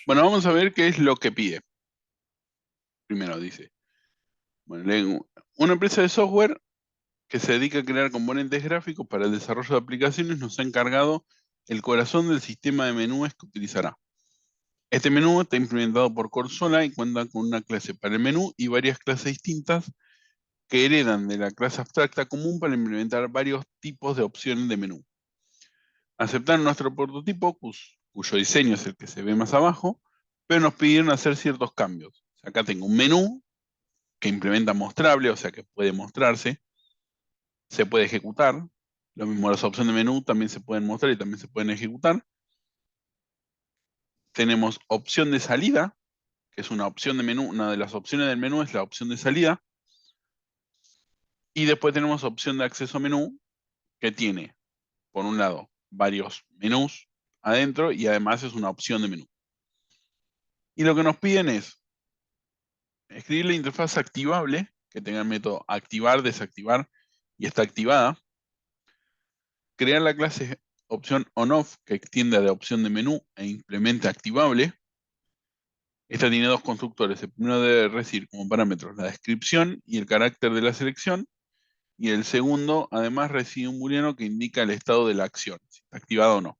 Bueno, vamos a ver qué es lo que pide. Primero dice, bueno, una empresa de software que se dedica a crear componentes gráficos para el desarrollo de aplicaciones nos ha encargado el corazón del sistema de menús que utilizará. Este menú está implementado por Corsola y cuenta con una clase para el menú y varias clases distintas que heredan de la clase abstracta común para implementar varios tipos de opciones de menú. Aceptar nuestro prototipo, cuyo diseño es el que se ve más abajo, pero nos pidieron hacer ciertos cambios. Acá tengo un menú que implementa mostrable, o sea que puede mostrarse, se puede ejecutar. Lo mismo las opciones de menú también se pueden mostrar y también se pueden ejecutar. Tenemos opción de salida, que es una opción de menú, una de las opciones del menú es la opción de salida. Y después tenemos opción de acceso a menú, que tiene, por un lado, varios menús adentro y además es una opción de menú. Y lo que nos piden es escribir la interfaz activable, que tenga el método activar, desactivar y está activada. Crear la clase opción on-off, que extienda de opción de menú e implemente activable. Esta tiene dos constructores. El primero debe recibir como parámetros la descripción y el carácter de la selección. Y el segundo, además, recibe un booleano que indica el estado de la acción, si está activado o no.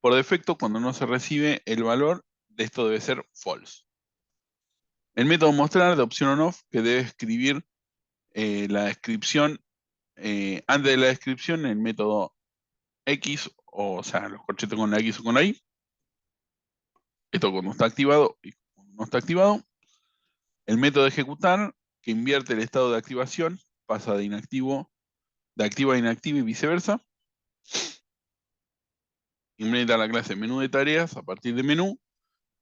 Por defecto, cuando no se recibe el valor, de esto debe ser false. El método mostrar de opción on-off, que debe escribir la descripción, antes de la descripción, el método X, o sea, los corchetes con la X o con la Y. Esto cuando está activado y cuando no está activado. El método ejecutar, que invierte el estado de activación, pasa de inactivo, de activo a inactivo y viceversa. Implementa la clase menú de tareas a partir de menú.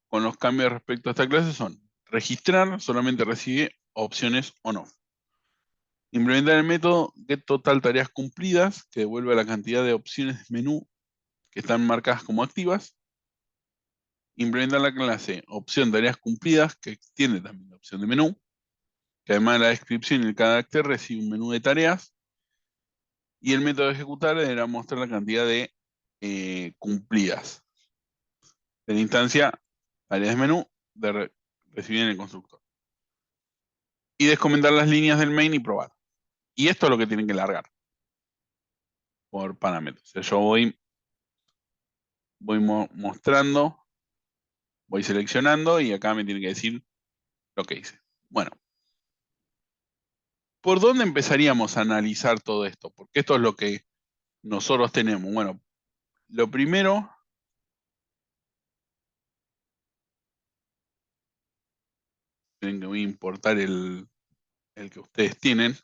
Con los cambios respecto a esta clase son registrar, solamente recibe opciones on off. Implementar el método getTotalTareas cumplidas, que devuelve la cantidad de opciones de menú que están marcadas como activas. Implementar la clase opción tareas cumplidas, que extiende también la opción de menú, que además de la descripción y el carácter recibe un menú de tareas. Y el método de ejecutar deberá mostrar la cantidad de cumplidas de la instancia tareas de menú recibida en el constructor. Y descomentar las líneas del main y probar. Y esto es lo que tienen que largar por parámetros. O sea, yo voy mostrando, voy seleccionando y acá me tiene que decir lo que hice. Bueno, ¿por dónde empezaríamos a analizar todo esto? Porque esto es lo que nosotros tenemos. Bueno, lo primero, tienen que voy a importar el que ustedes tienen.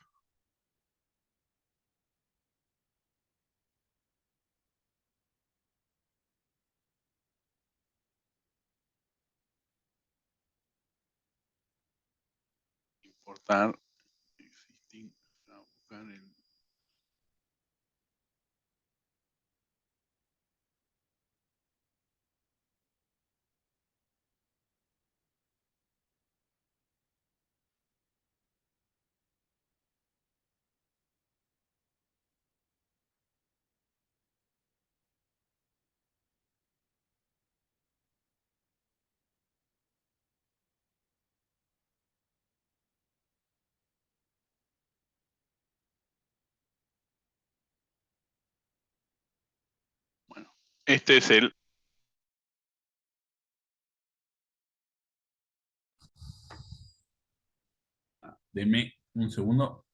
Importar, existing, buscar el, bueno, este es el, denme un segundo.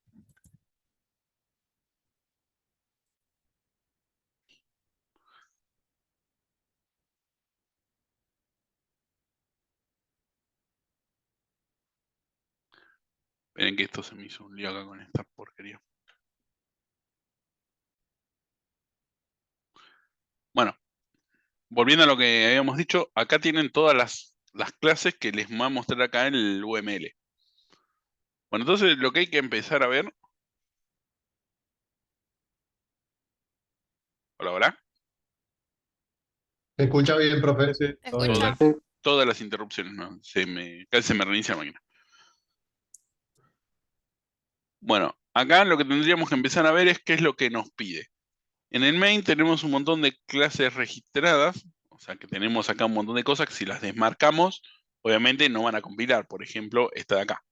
Esperen que esto se me hizo un lío acá con esta porquería. Bueno, volviendo a lo que habíamos dicho, acá tienen todas las clases que les va a mostrar acá en el UML. Bueno, entonces lo que hay que empezar a ver. Hola, hola. ¿Se escucha bien, profe? Sí, todo bien. Todas, Escucha. todas las interrupciones, ¿no? Casi se me reinicia la máquina. Bueno, acá lo que tendríamos que empezar a ver es qué es lo que nos pide. En el main tenemos un montón de clases registradas, o sea que tenemos acá un montón de cosas que si las desmarcamos, obviamente no van a compilar. Por ejemplo, esta de acá.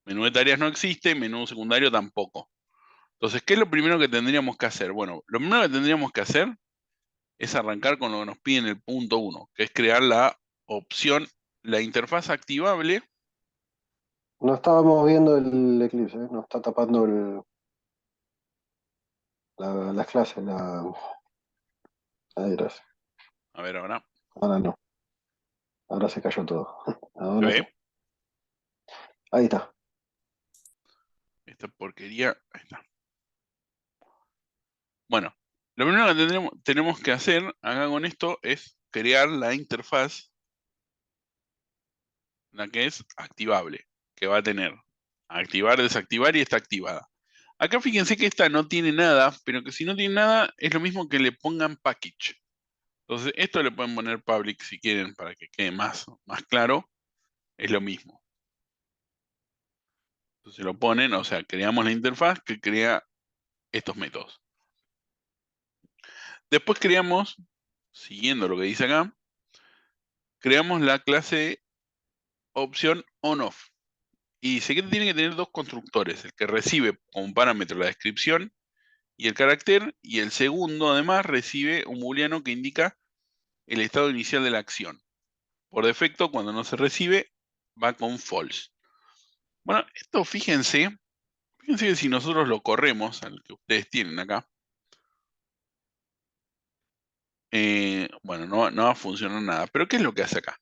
Menú de tareas no existe, menú secundario tampoco. Entonces, ¿qué es lo primero que tendríamos que hacer? Bueno, lo primero que tendríamos que hacer es arrancar con lo que nos pide en el punto 1, que es crear la opción, la interfaz activable. No estábamos viendo el eclipse, ¿eh? Nos está tapando las clases. Ahí, gracias. A ver ahora, Ahora no. Ahora se cayó todo. ¿se Ahora sí. ve? Ahí está. Esta porquería, ahí está. Bueno, lo primero que tenemos que hacer acá con esto es crear la interfaz, la que es activable, que va a tener activar, desactivar y está activada. Acá fíjense que esta no tiene nada, pero que si no tiene nada es lo mismo que le pongan package. Entonces esto le pueden poner public si quieren para que quede más claro, es lo mismo. Entonces lo ponen, o sea, creamos la interfaz que crea estos métodos. Después creamos, siguiendo lo que dice acá, creamos la clase opción on-off. Y dice que tiene que tener dos constructores, el que recibe como parámetro la descripción y el carácter, y el segundo además recibe un booleano que indica el estado inicial de la acción. Por defecto, cuando no se recibe, va con false. Bueno, esto fíjense que si nosotros lo corremos, al que ustedes tienen acá, bueno, no va a funcionar nada. Pero ¿qué es lo que hace acá?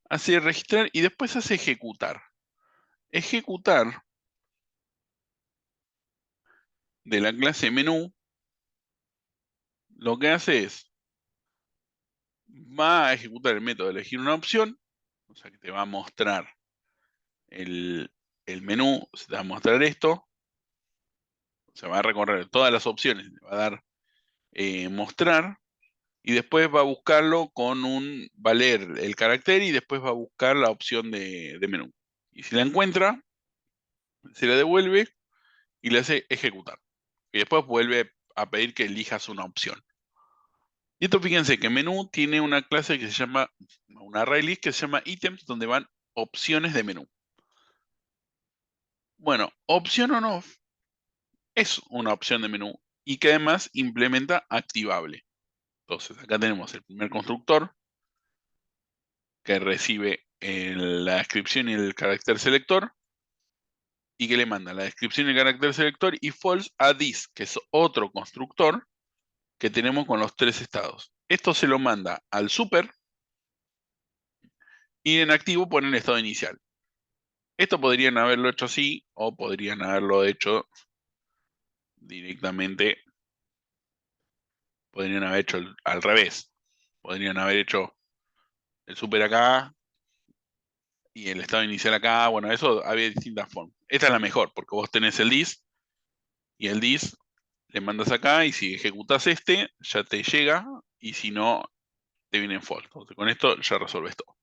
Hace registrar y después hace ejecutar. Ejecutar de la clase menú, lo que hace es, va a ejecutar el método de elegir una opción, o sea que te va a mostrar el menú, se te va a mostrar esto, se va a recorrer todas las opciones, te va a dar mostrar, y después va a buscarlo con va a leer el carácter y después va a buscar la opción de menú. Y si la encuentra, se la devuelve y le hace ejecutar. Y después vuelve a pedir que elijas una opción. Y esto fíjense que menú tiene una clase que se llama, una array list que se llama items, donde van opciones de menú. Bueno, opción on off es una opción de menú y que además implementa activable. Entonces acá tenemos el primer constructor que recibe la descripción y el carácter selector y que le manda la descripción y el carácter selector y false a this, que es otro constructor que tenemos con los tres estados. Esto se lo manda al super y en activo pone el estado inicial. Esto podrían haberlo hecho así o podrían haberlo hecho directamente, podrían haber hecho al revés. Podrían haber hecho el super acá y el estado inicial acá. Bueno, eso había distintas formas. Esta es la mejor porque vos tenés el dis y el dis le mandas acá y si ejecutas este ya te llega y si no te viene en false. Entonces con esto ya resolves todo.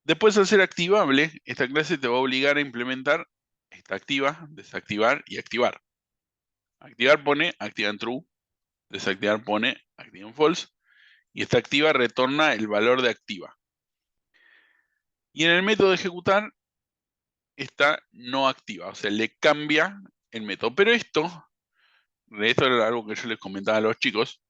Después, al ser activable, esta clase te va a obligar a implementar esta activa, desactivar y activar. Activar pone activa en true, desactivar pone activa en false, y esta activa retorna el valor de activa. Y en el método de ejecutar, está no activa, o sea, le cambia el método. Pero esto era algo que yo les comentaba a los chicos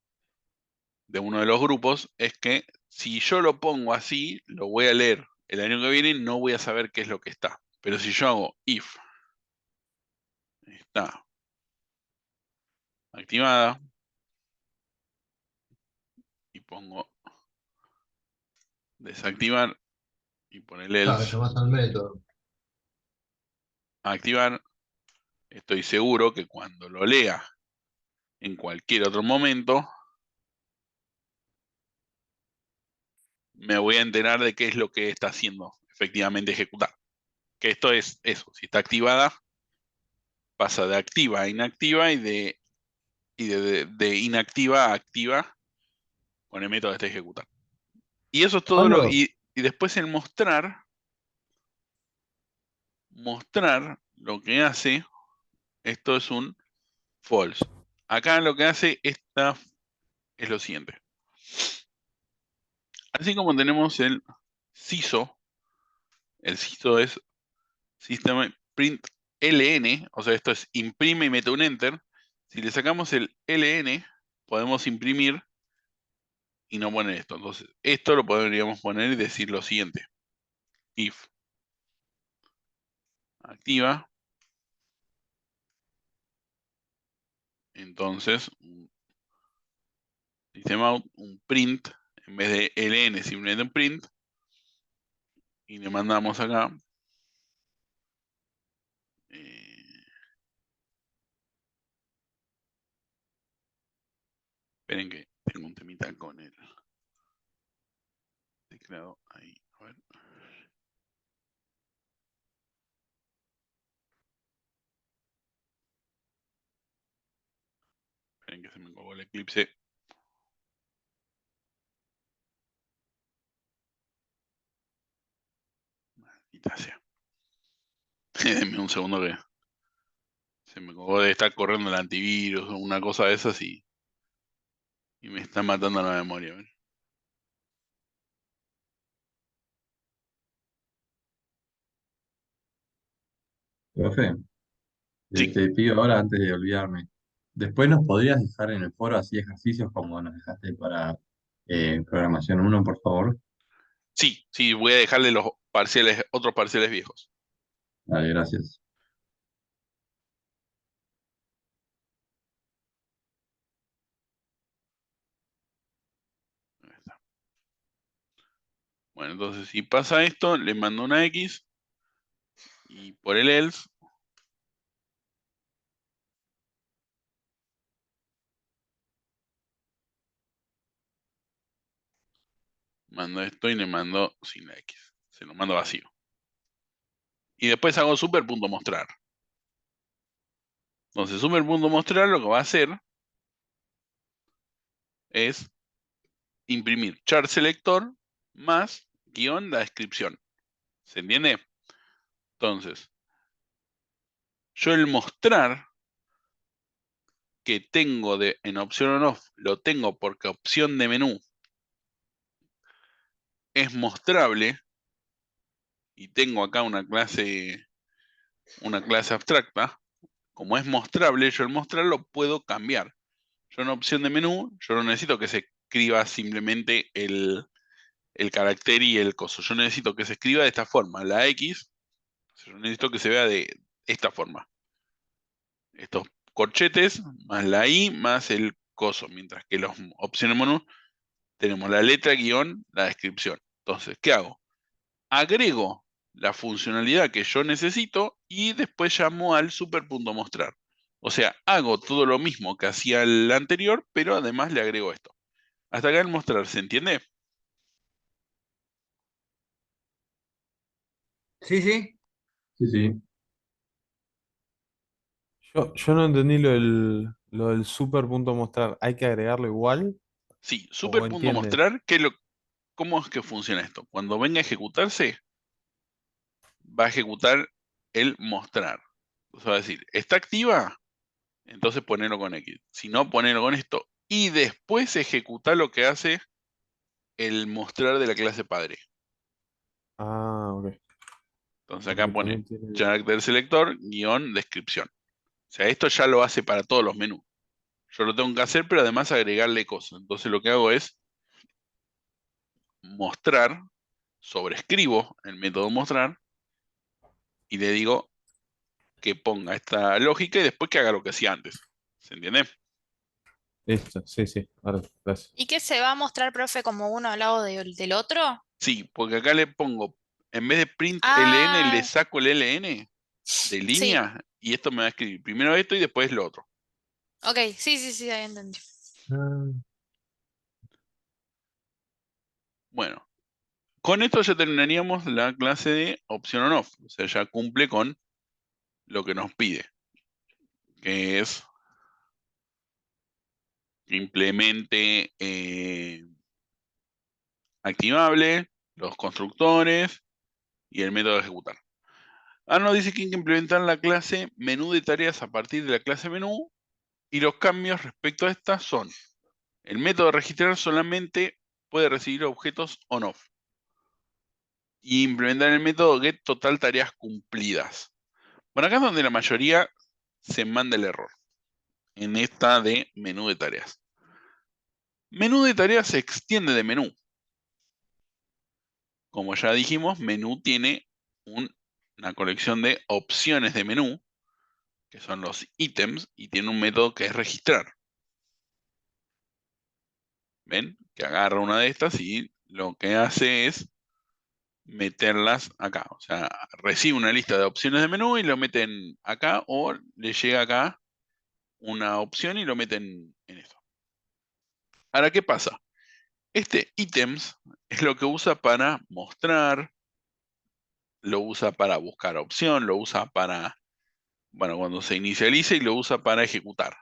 de uno de los grupos, es que si yo lo pongo así, lo voy a leer el año que viene, no voy a saber qué es lo que está. Pero si yo hago if está activada y pongo desactivar y ponerle Claro, else llamás al método. a activar, estoy seguro que cuando lo lea en cualquier otro momento, me voy a enterar de qué es lo que está haciendo efectivamente ejecutar. Que esto es eso, si está activada, pasa de activa a inactiva y de inactiva a activa con el método de este ejecutar. Y eso es todo Pablo, y después el mostrar lo que hace, esto es un false. Acá lo que hace es lo siguiente. Así como tenemos el CISO, el CISO es System Print LN, o sea, esto es imprime y mete un enter. Si le sacamos el LN, podemos imprimir y no poner esto. Entonces, esto lo podríamos poner y decir lo siguiente. If activa, entonces, system out, un print, en vez de LN simplemente un print, y le mandamos acá. Esperen que tengo un temita con el teclado ahí. A ver. Esperen que se me colgó el eclipse. Maldita sea. Denme un segundo que se me colgó de estar corriendo el antivirus o una cosa de esas y me está matando la memoria. A ver. Profe, Sí, te pido ahora antes de olvidarme. Después nos podrías dejar en el foro así ejercicios como nos dejaste para programación uno, por favor. sí, voy a dejarle los parciales, otros parciales viejos. Vale, gracias. Ahí está. Bueno, entonces si pasa esto, le mando una X y por el else mando esto y le mando sin la X. Se lo mando vacío. Y después hago super.mostrar. Entonces super.mostrar lo que va a hacer es imprimir char selector más guión la descripción. ¿Se entiende? Entonces, yo el mostrar que tengo en opción on off, lo tengo porque opción de menú es mostrable y tengo acá una clase abstracta. Como es mostrable, yo el mostrar lo puedo cambiar. Yo en opción de menú, yo no necesito que se escriba simplemente el carácter y el coso. Yo necesito que se escriba de esta forma. La X, yo necesito que se vea de esta forma. Estos corchetes, más la I, más el coso. Mientras que las opciones menú tenemos la letra, guión, la descripción. Entonces, ¿qué hago? Agrego la funcionalidad que yo necesito y después llamo al super.mostrar. O sea, hago todo lo mismo que hacía el anterior, pero además le agrego esto. Hasta acá el mostrar, ¿se entiende? Sí, sí. Sí, sí. Yo no entendí lo del super punto mostrar. ¿Hay que agregarlo igual? Sí, ¿O entiende? super.mostrar, ¿cómo es que funciona esto? Cuando venga a ejecutarse, va a ejecutar el mostrar. Entonces va a decir, ¿está activa? Entonces ponelo con X. Si no, ponelo con esto. Y después ejecutar lo que hace el mostrar de la clase padre. Ah, ok. Entonces acá Porque pone también tiene. character selector, guión, descripción. O sea, esto ya lo hace para todos los menús. Yo lo tengo que hacer, pero además agregarle cosas. Entonces lo que hago es mostrar, sobrescribo el método mostrar y le digo que ponga esta lógica y después que haga lo que hacía antes. ¿Se entiende? Listo, sí, sí. Ahora, gracias. ¿Y qué se va a mostrar, profe, como uno al lado del otro? Sí, porque acá le pongo, en vez de print ln, le Ah, saco el ln de sí. línea y esto me va a escribir primero esto y después lo otro. Ok, sí, sí, sí, ahí entendí. Ah, Bueno, con esto ya terminaríamos la clase de opción on off. O sea, ya cumple con lo que nos pide, que es que implemente activable, los constructores y el método de ejecutar. Ahora nos dice que hay que implementar la clase menú de tareas a partir de la clase menú y los cambios respecto a esta son El método registrar solamente puede recibir objetos on-off. Y implementar el método get total tareas cumplidas. Bueno, acá es donde la mayoría se manda el error. En esta de menú de tareas. Menú de tareas se extiende de menú. Como ya dijimos, menú tiene una colección de opciones de menú, que son los ítems, y tiene un método que es registrar. ¿Ven? Que agarra una de estas y lo que hace es meterlas acá. O sea, recibe una lista de opciones de menú y lo meten acá, o le llega acá una opción y lo meten en esto. Ahora, ¿qué pasa? Este ítems es lo que usa para mostrar, lo usa para buscar opción, lo usa para, bueno, cuando se inicializa, y lo usa para ejecutar.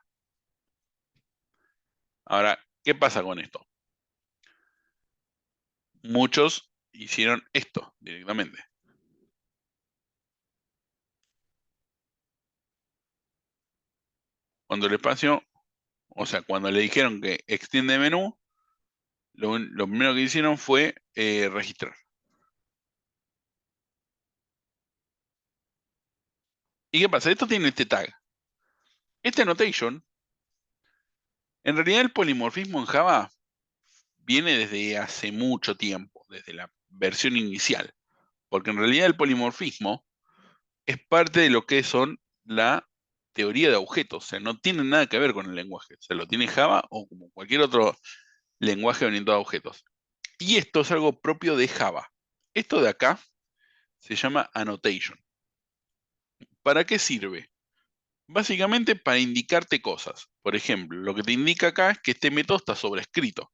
Ahora, ¿qué pasa con esto? Muchos hicieron esto directamente. Cuando el espacio, o sea, cuando le dijeron que extiende menú, lo primero que hicieron fue registrar. ¿Y qué pasa? Esto tiene este tag. Este annotation, en realidad el polimorfismo en Java viene desde hace mucho tiempo, desde la versión inicial. Porque en realidad el polimorfismo es parte de lo que son la teoría de objetos. O sea, no tiene nada que ver con el lenguaje. O sea, lo tiene Java o como cualquier otro lenguaje orientado a objetos. Y esto es algo propio de Java. Esto de acá se llama annotation. ¿Para qué sirve? Básicamente para indicarte cosas. Por ejemplo, lo que te indica acá es que este método está sobrescrito.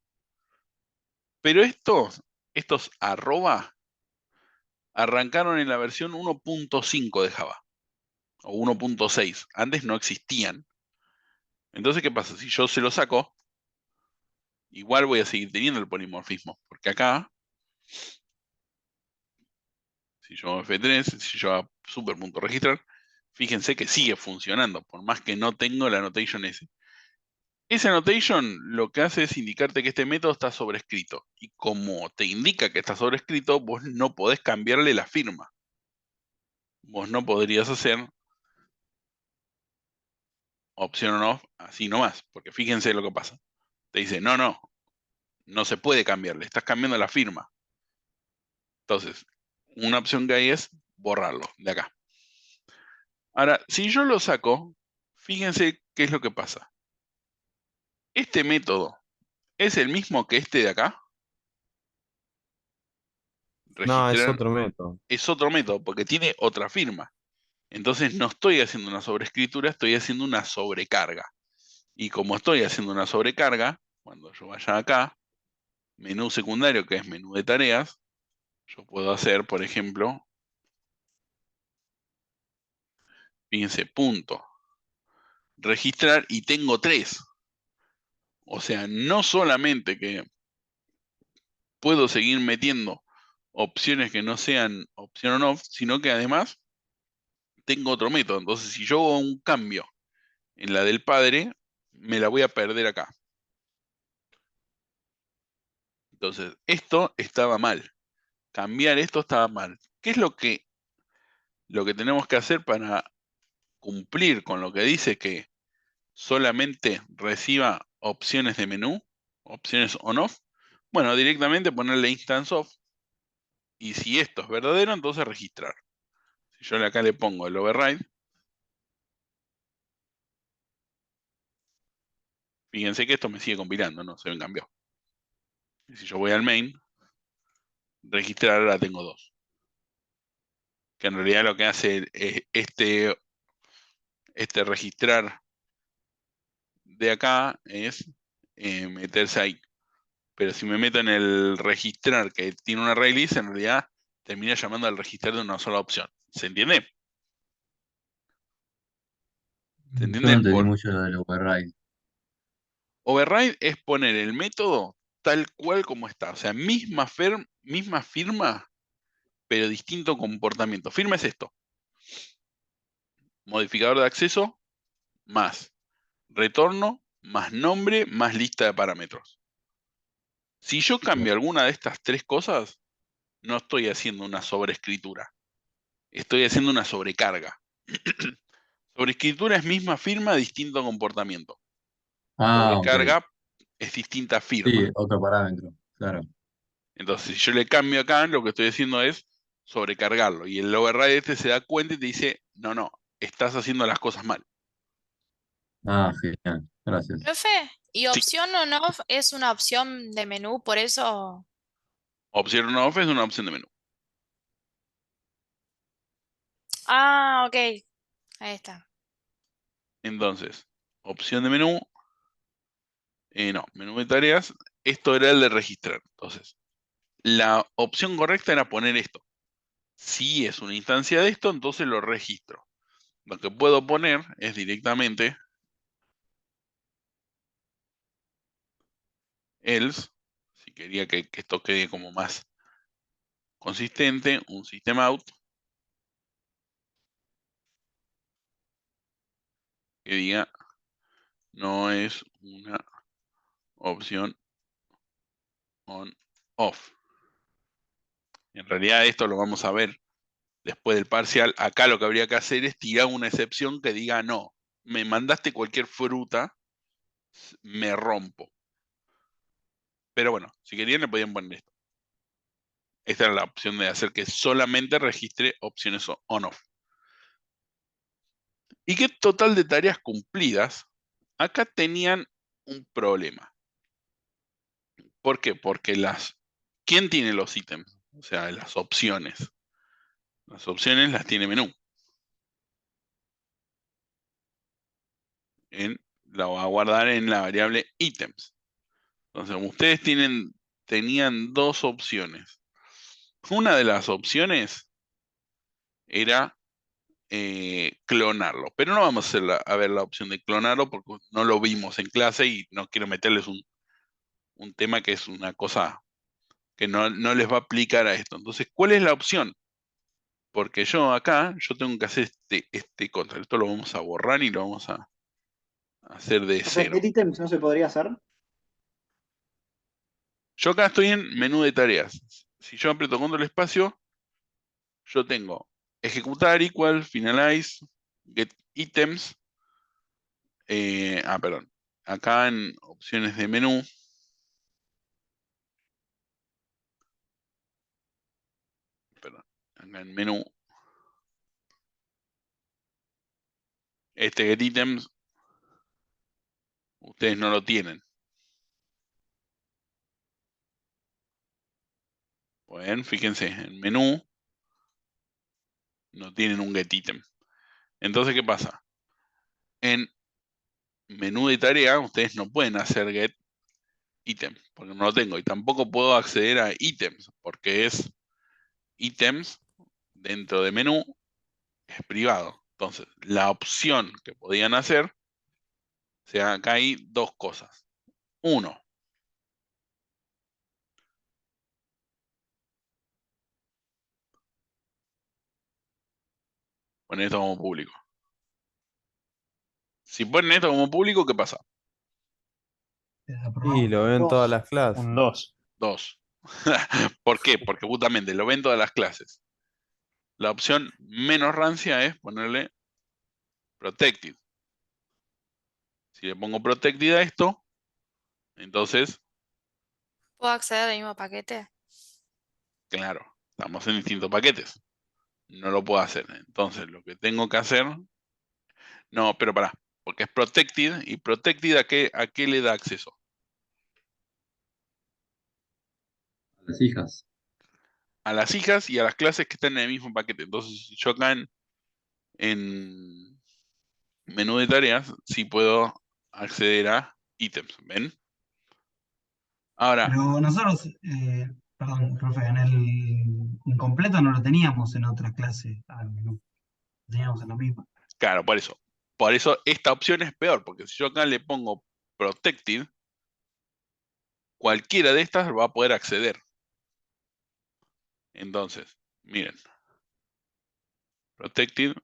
Pero estos arroba arrancaron en la versión 1.5 de Java. O 1.6. Antes no existían. Entonces, ¿qué pasa? Si yo se lo saco, igual voy a seguir teniendo el polimorfismo. Porque acá, si yo hago F3, si yo hago super.registrar, fíjense que sigue funcionando, por más que no tengo la annotation S. Esa annotation lo que hace es indicarte que este método está sobrescrito. Y como te indica que está sobrescrito, vos no podés cambiarle la firma. Vos no podrías hacer opción on off así nomás, porque fíjense lo que pasa. Te dice, no se puede cambiarle, estás cambiando la firma. Entonces, una opción que hay es borrarlo de acá. Ahora, si yo lo saco, fíjense qué es lo que pasa. Este método es el mismo que este de acá. No, es Registrar otro método. es otro método porque tiene otra firma. Entonces no estoy haciendo una sobreescritura, estoy haciendo una sobrecarga. Y como estoy haciendo una sobrecarga, cuando yo vaya acá, menú secundario, que es menú de tareas, yo puedo hacer, por ejemplo, fíjense, punto, registrar, y tengo 3. O sea, no solamente que puedo seguir metiendo opciones que no sean opción on off, sino que además tengo otro método. Entonces, si yo hago un cambio en la del padre, me la voy a perder acá. Entonces, esto estaba mal. Cambiar esto estaba mal. ¿Qué es lo que tenemos que hacer para cumplir con lo que dice que solamente reciba opciones de menú, opciones on-off? Bueno, directamente ponerle instance off, y si esto es verdadero, entonces registrar. Si yo acá le pongo el override, fíjense que esto me sigue compilando, no se ven cambió. Y si yo voy al main, registrar, ahora tengo 2. Que en realidad lo que hace este registrar de acá es meterse ahí. Pero si me meto en el registrar que tiene una array list, en realidad termina llamando al registrar de una sola opción. ¿Se entiende? ¿Se Yo no entiende? entendí mucho lo del override. Override es poner el método tal cual como está. O sea, misma firma, pero distinto comportamiento. Firma es esto. Modificador de acceso más retorno más nombre, más lista de parámetros. Si yo cambio alguna de estas tres cosas, no estoy haciendo una sobreescritura. Estoy haciendo una sobrecarga. Sobreescritura es misma firma, distinto comportamiento. Ah, ok. Sobrecarga es distinta firma. Sí, otro parámetro, claro. Entonces, si yo le cambio acá, lo que estoy haciendo es sobrecargarlo. Y el override este se da cuenta y te dice, no, estás haciendo las cosas mal. Ah, genial. Gracias. Profe, ¿y Sí, opción on off es una opción de menú, por eso? opción on-off es una opción de menú. Ah, ok, ahí está. Entonces, opción de menú, no, menú de tareas, esto era el de registrar. Entonces, la opción correcta era poner esto. Si es una instancia de esto, entonces lo registro. Lo que puedo poner es directamente else, si quería que esto quede como más consistente, un system out que diga no es una opción on off. En realidad esto lo vamos a ver después del parcial. Acá lo que habría que hacer es tirar una excepción que diga no, me mandaste cualquier fruta, me rompo. Pero bueno, si querían le podían poner esto. Esta era la opción de hacer que solamente registre opciones on-off. ¿Y qué total de tareas cumplidas? Acá tenían un problema. ¿Por qué? Porque ¿quién tiene los ítems? O sea, las opciones. Las opciones las tiene menú. La va a guardar en la variable ítems. Entonces, como ustedes tenían dos opciones. Una de las opciones era clonarlo, pero no vamos a ver la opción de clonarlo porque no lo vimos en clase y no quiero meterles un tema que es una cosa que no les va a aplicar a esto. Entonces, ¿cuál es la opción? Porque yo tengo que hacer este control. Esto lo vamos a borrar y lo vamos a hacer de O sea, cero. ¿get items no se podría hacer? Yo acá estoy en menú de tareas. Si yo aprieto control espacio, yo tengo ejecutar igual, finalize, get items. Perdón. Acá en opciones de menú. Perdón. Acá en menú. Este get items. Ustedes no lo tienen. Pueden, fíjense, en menú. No tienen un get item. Entonces, ¿qué pasa? En menú de tarea, ustedes no pueden hacer get item, porque no lo tengo. Y tampoco puedo acceder a ítems, porque es ítems dentro de menú, es privado. Entonces, la opción que podían hacer, o sea, acá hay dos cosas. Uno, poner esto como público. Si ponen esto como público, ¿qué pasa? Y lo ven todas las clases. Un 2. 2. ¿Por qué? Porque justamente lo ven todas las clases. La opción menos rancia es ponerle protected. Si le pongo protected a esto, entonces, ¿Puedo acceder al mismo paquete? claro, estamos en distintos paquetes. No lo puedo hacer. Entonces, lo que tengo que hacer... No, pero pará. Porque es protected. ¿Y protected a qué le da acceso? Las hijas. A las hijas y a las clases que están en el mismo paquete. Entonces, si yo acá en menú de tareas, sí puedo acceder a ítems. ¿Ven? Ahora, Pero nosotros, perdón, profe, en el incompleto no lo teníamos en otra clase al menú. Lo teníamos en la misma. claro, por eso. Por eso esta opción es peor. Porque si yo acá le pongo protected, cualquiera de estas va a poder acceder. Entonces, miren. Protected. 。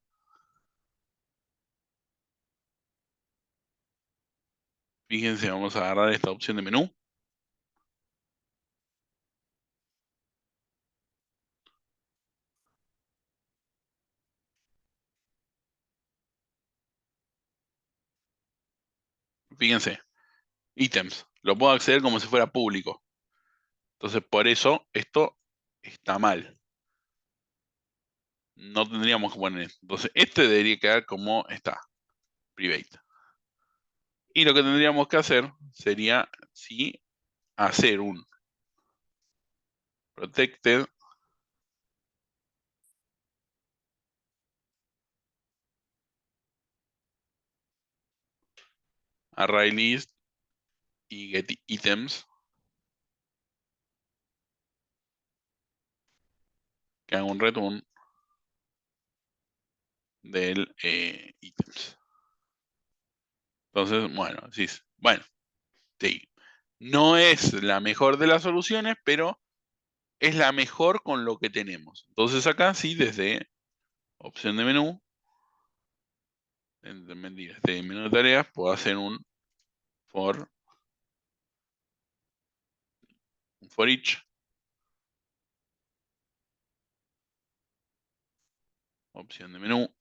Fíjense, vamos a agarrar esta opción de menú. Fíjense, ítems. Lo puedo acceder como si fuera público. Entonces, por eso esto está mal. No tendríamos que poner esto. Entonces, este debería quedar como está, private. Y lo que tendríamos que hacer sería, sí, hacer un protected array list y get items, que haga un return del items. Entonces, bueno, sí, bueno, sí. No es la mejor de las soluciones, pero es la mejor con lo que tenemos. Entonces acá sí, desde opción de menú, mentira, desde menú de tareas, puedo hacer un for each, opción de menú,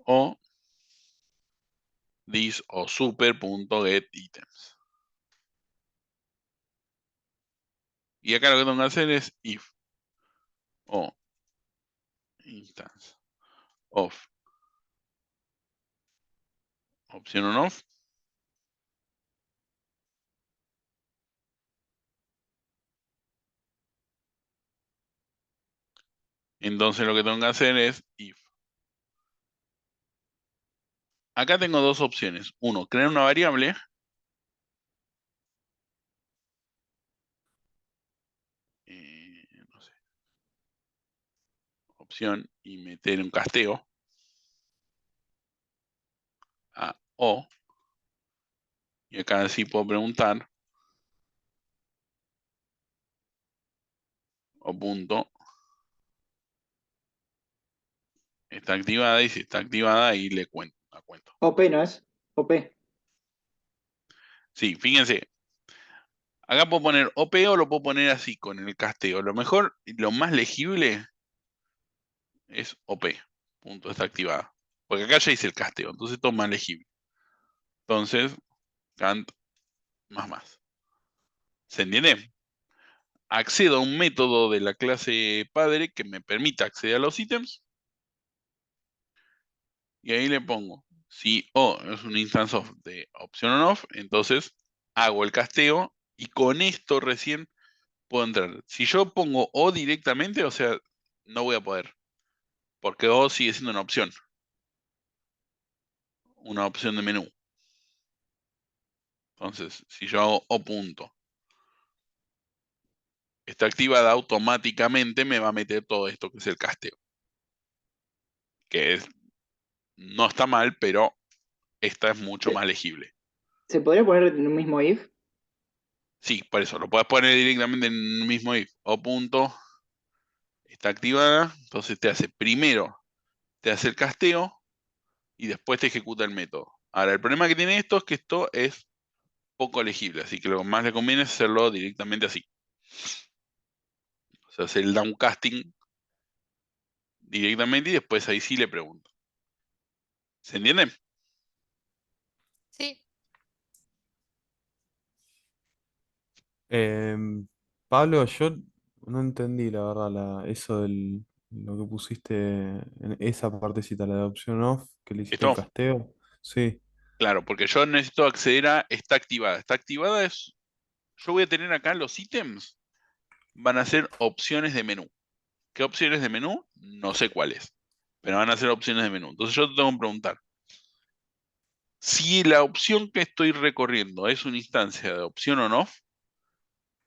o this o super.getItems. Y acá lo que tengo que hacer es if o instance of opción on off. Entonces lo que tengo que hacer es if. Acá tengo dos opciones. Uno, crear una variable. No sé. Opción y meter un casteo a o. Y acá sí puedo preguntar o punto está activada, y si está activada ahí le cuento, la cuento. OP no es. OP. Sí, fíjense, acá puedo poner OP o lo puedo poner así con el casteo. Lo mejor, lo más legible es OP, punto está activada. Porque acá ya hice el casteo, entonces todo es más legible. Entonces, cant más. ¿Se entiende? Accedo a un método de la clase padre que me permita acceder a los ítems. Y ahí le pongo, si O es un instance of de option on off, entonces hago el casteo y con esto recién puedo entrar. Si yo pongo O directamente, o sea, no voy a poder, porque O sigue siendo una opción de menú. Entonces, si yo hago O punto, está activada automáticamente, me va a meter todo esto que es el casteo. No está mal, pero esta es mucho más legible. ¿Se podría poner en un mismo if? Sí, por eso, lo puedes poner directamente en el mismo if. O punto, está activada, entonces te hace primero, te hace el casteo y después te ejecuta el método. Ahora, el problema que tiene esto es que esto es poco legible, así que lo que más le conviene es hacerlo directamente así. O sea, hacer el downcasting directamente y después ahí sí le pregunto. ¿Se entiende? Sí. Pablo, yo no entendí la verdad eso lo que pusiste en esa partecita, la de opción off, que le hiciste el ¿Esto? casteo. Sí. Claro, porque yo necesito acceder a está activada. Está activada es, yo voy a tener acá los ítems, van a ser opciones de menú. ¿Qué opciones de menú? No sé cuáles, pero van a ser opciones de menú. Entonces yo te tengo que preguntar, si la opción que estoy recorriendo es una instancia de opción on off,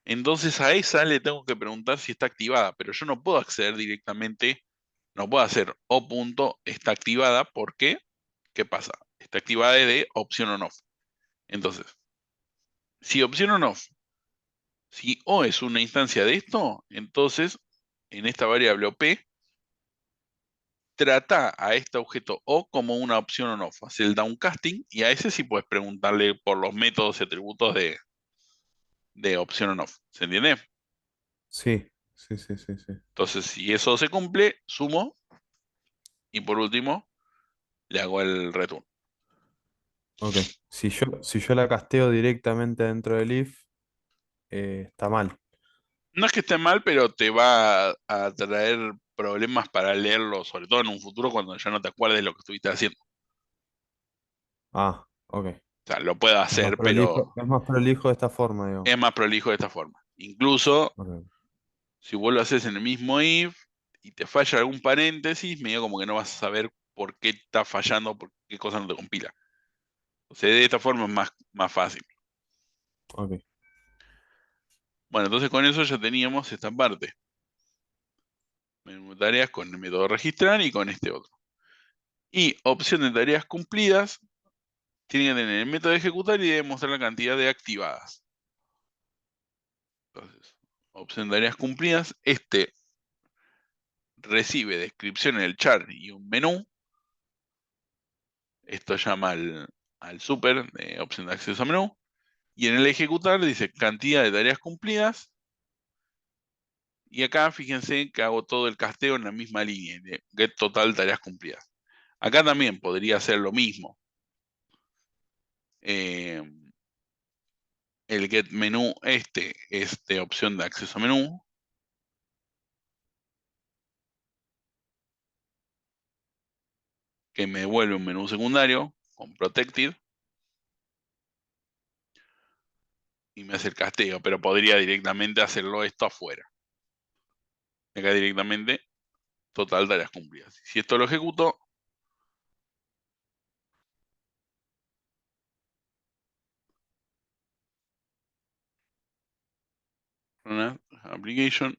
entonces a esa le tengo que preguntar si está activada, pero yo no puedo acceder directamente, no puedo hacer o punto está activada porque, ¿qué pasa? Está activada de opción on off. Entonces, si opción on off, si O es una instancia de esto, entonces en esta variable OP trata a este objeto O como una opción on-off. Hace el downcasting y a ese sí puedes preguntarle por los métodos y atributos de opción on-off. ¿Se entiende? Sí, sí, sí, sí, sí. Entonces, si eso se cumple, sumo y por último le hago el return. Ok. Si yo la casteo directamente dentro del if, está mal. No es que esté mal, pero te va a traer problemas para leerlo, sobre todo en un futuro cuando ya no te acuerdes de lo que estuviste haciendo. Ah, ok. O sea, lo puedo hacer, pero Es más prolijo de esta forma, digo. es más prolijo de esta forma. Incluso Ok. si vos lo haces en el mismo if y te falla algún paréntesis, medio como que no vas a saber por qué está fallando, por qué cosa no te compila. O sea, de esta forma es más fácil. Ok. Bueno, entonces con eso ya teníamos esta parte. Menú de tareas con el método registrar y con este otro. Y opción de tareas cumplidas, tiene que tener el método de ejecutar y debe mostrar la cantidad de activadas. Entonces, opción de tareas cumplidas, este recibe descripción en el char y un menú. Esto llama al super de opción de acceso a menú. Y en el ejecutar dice cantidad de tareas cumplidas. Y acá fíjense que hago todo el casteo en la misma línea, de get total tareas cumplidas. Acá también podría hacer lo mismo. El get menú este es de opción de acceso a menú. Que me devuelve un menú secundario con protected. Y me hace el casteo, pero podría directamente hacerlo esto afuera. Acá directamente total tareas cumplidas. Si esto lo ejecuto, run application.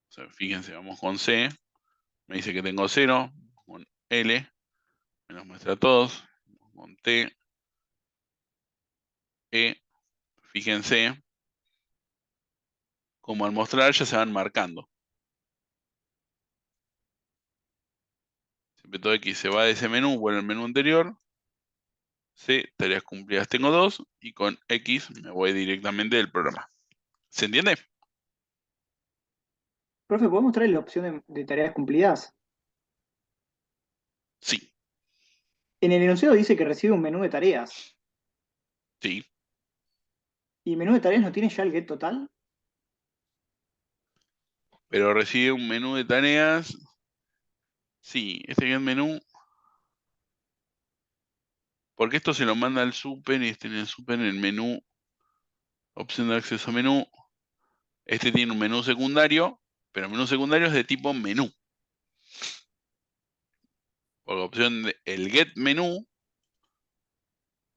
O sea, fíjense, vamos con C. Me dice que tengo 0. Con L. Me los muestra a todos. Con T. E. Fíjense. Como al mostrar ya se van marcando. Siempre todo X se va de ese menú, vuelve al menú anterior. C, tareas cumplidas tengo 2. Y con X me voy directamente del programa. ¿Se entiende? Profe, ¿podemos mostrar la opción de tareas cumplidas? Sí, En el enunciado dice que recibe un menú de tareas. sí. ¿Y el menú de tareas no tiene ya el get total? Pero recibe un menú de tareas. Sí, este get menú. Porque esto se lo manda al super y este en el super en el menú. Opción de acceso a menú. Este tiene un menú secundario. Pero el menú secundario es de tipo menú. Por la opción de el get menú.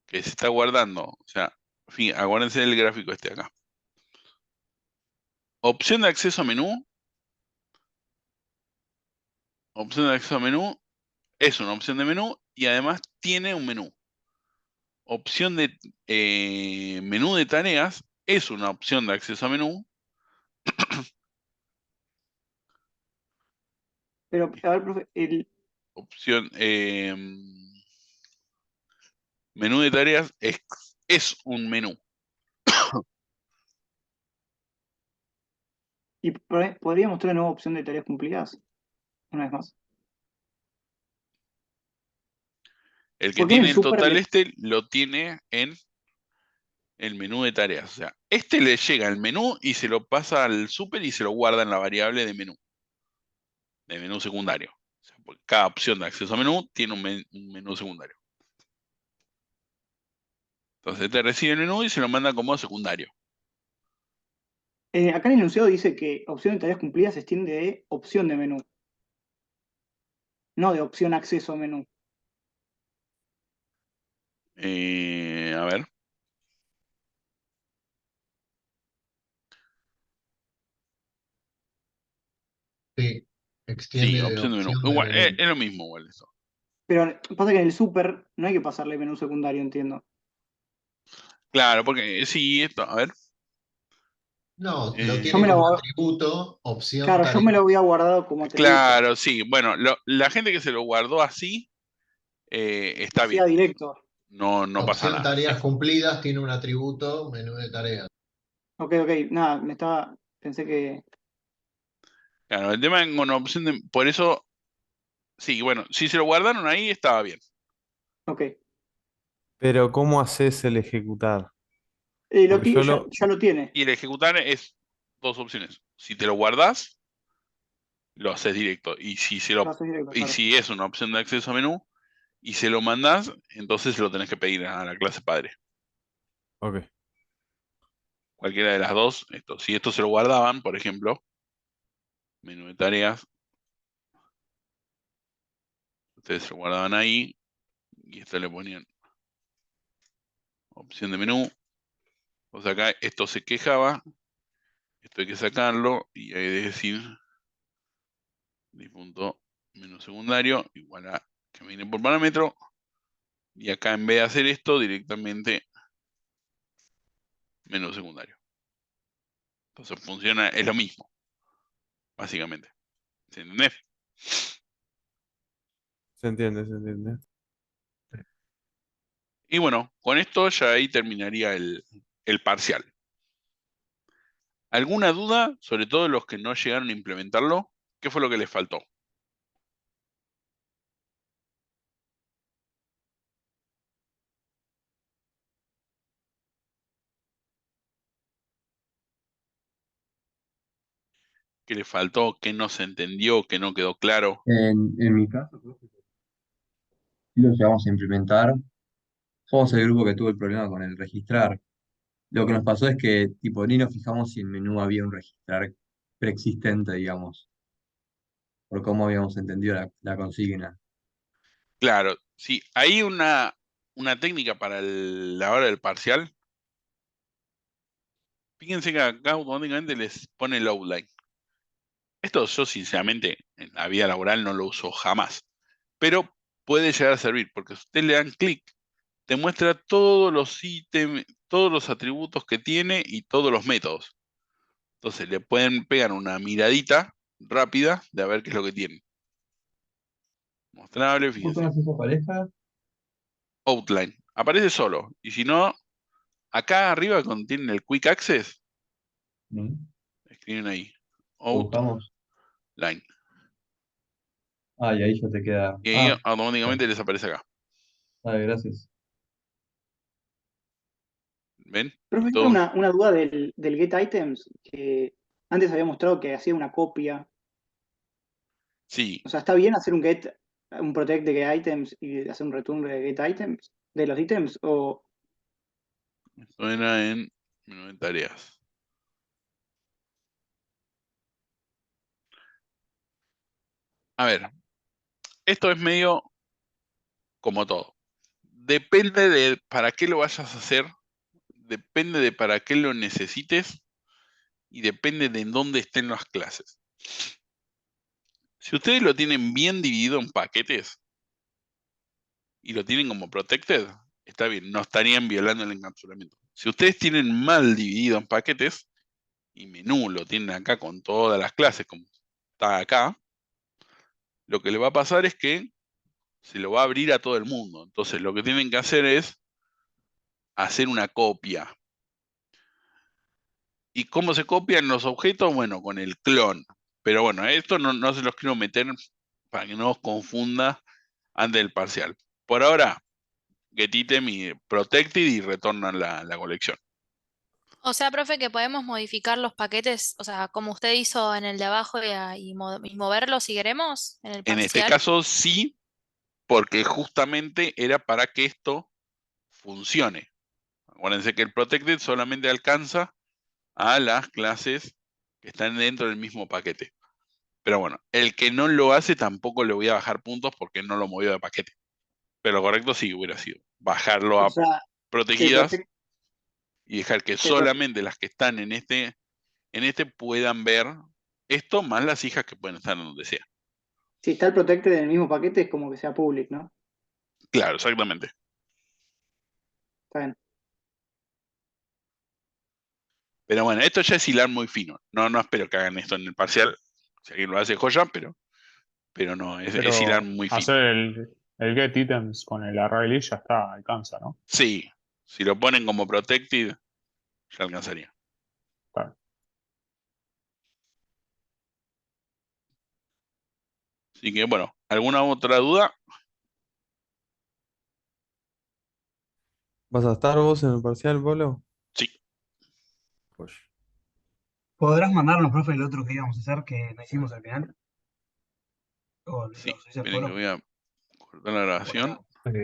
Que se está guardando. O sea, acuérdense del gráfico este acá. Opción de acceso a menú. Opción de acceso a menú. Es una opción de menú. Y además tiene un menú. Opción de menú de tareas. Es una opción de acceso a menú. Pero, a ver, profe, Opción menú de tareas es un menú. ¿podría mostrar la nueva opción de tareas cumplidas? Una vez más. El que ¿Por qué en tiene el el super total este lo tiene en el menú de tareas. O sea, este le llega al menú y se lo pasa al super y se lo guarda en la variable de menú secundario. O sea, porque cada opción de acceso a menú tiene un menú secundario. Entonces este recibe el menú y se lo manda como secundario. acá en el enunciado dice que opción de tareas cumplidas se extiende de opción de menú, no de opción acceso a menú. A ver. Sí, Sí, extiende de opción de menú. opción de Igual, menú. es lo mismo igual esto. Pero pasa que en el super no hay que pasarle menú secundario, entiendo. Claro, porque sí, esto, a ver. No, lo Eh, Yo tiene me como lo, atributo, opción claro, yo me tarea. lo había guardado como atributo. claro, sí. Bueno, la gente que se lo guardó así está bien. Hacía directo. No pasa Opción nada. tareas cumplidas tiene un atributo, menú de tareas. Ok, nada, pensé que, Claro, el tema con opción de. Por eso, sí, bueno, si se lo guardaron ahí, estaba bien. ok. Pero ¿cómo haces el ejecutar? Porque yo lo... Ya lo tiene, Y el ejecutar es dos opciones. Si te lo guardas, lo haces directo. Y si lo haces directo, y claro. si es una opción de acceso a menú y se lo mandás, entonces lo tenés que pedir a la clase padre. Ok. Cualquiera de las dos, esto. Si esto se lo guardaban, por ejemplo, menú de tareas, ustedes se lo guardaban ahí y esto le ponían opción de menú. O sea, acá esto se quejaba, esto hay que sacarlo y hay que decir punto menú secundario igual a que viene por parámetro. Y acá en vez de hacer esto, directamente menú secundario. Entonces funciona, es lo mismo, básicamente. ¿Se entiende? Se entiende, se entiende. Y bueno, con esto ya ahí terminaría el parcial. ¿Alguna duda, sobre todo los que no llegaron a implementarlo? ¿Qué fue lo que les faltó? ¿Qué les faltó? ¿Qué no se entendió? ¿Qué no quedó claro? En mi caso, creo que sí lo llegamos a implementar. Somos el grupo que tuvo el problema con el registrar. Lo que nos pasó es que, tipo, ni nos fijamos si en menú había un registrar preexistente, digamos, por cómo habíamos entendido la consigna. Claro, sí, hay una técnica para la hora del parcial. Fíjense que acá automáticamente les pone el outline. Esto yo sinceramente en la vida laboral no lo uso jamás, pero puede llegar a servir porque si ustedes le dan clic, te muestra todos los ítems, todos los atributos que tiene y todos los métodos. Entonces le pueden pegar una miradita rápida de a ver qué es lo que tiene. Mostrable, ¿Vos fíjense. conocés esa pareja? Outline. Aparece solo. Y si no, acá arriba cuando tienen el Quick Access, ¿Mm? escriben ahí. ¿Lo Outline. buscamos? Ah, y ahí ya te queda. Y ahí Ah, automáticamente les aparece acá. vale, gracias. ¿Ven? Pero Y me entra todo. una duda del get items, que antes había mostrado que hacía una copia. Sí, O sea, ¿está bien hacer un protect de get items y hacer un return de get items, de los ítems? O, esto era en menú de tareas. A ver, esto es medio como todo. Depende de para qué lo vayas a hacer, depende de para qué lo necesites y depende de en dónde estén las clases. Si ustedes lo tienen bien dividido en paquetes y lo tienen como protected, está bien, no estarían violando el encapsulamiento. Si ustedes tienen mal dividido en paquetes y menú lo tienen acá con todas las clases como está acá, lo que le va a pasar es que se lo va a abrir a todo el mundo. Entonces lo que tienen que hacer es hacer una copia. ¿Y cómo se copian los objetos? Bueno, con el clon. Pero bueno, esto no se los quiero meter para que no os confunda antes del parcial. Por ahora, getItem y protected y retornan la colección. O sea, profe, que podemos modificar los paquetes, o sea, como usted hizo en el de abajo y moverlos si queremos en el En este parcial. caso sí, porque justamente era para que esto funcione. Acuérdense que el protected solamente alcanza a las clases que están dentro del mismo paquete. Pero bueno, el que no lo hace tampoco le voy a bajar puntos porque no lo movió de paquete. Pero lo correcto sí hubiera sido bajarlo o a sea, que el protegidas protect, y dejar que que el protect- solamente las que están en este puedan ver esto, más las hijas que pueden estar en donde sea. si está el protected en el mismo paquete, es como que sea public, ¿no? Claro, exactamente. Está bien. Pero bueno, esto ya es hilar muy fino. No espero que hagan esto en el parcial. Si alguien lo hace, joya, pero no, es hilar Pero muy fino. hacer el get items con el array list ya está, alcanza, ¿no? Sí, si lo ponen como protected, ya alcanzaría. Claro. Así que bueno, ¿alguna otra duda? ¿Vas a estar vos en el parcial, Pablo? Sí. Pues. ¿Podrás mandarnos, profe, el otro que íbamos a hacer que no hicimos al final? ¿O lo Sí, subís al miren que foro? voy a cortar la grabación.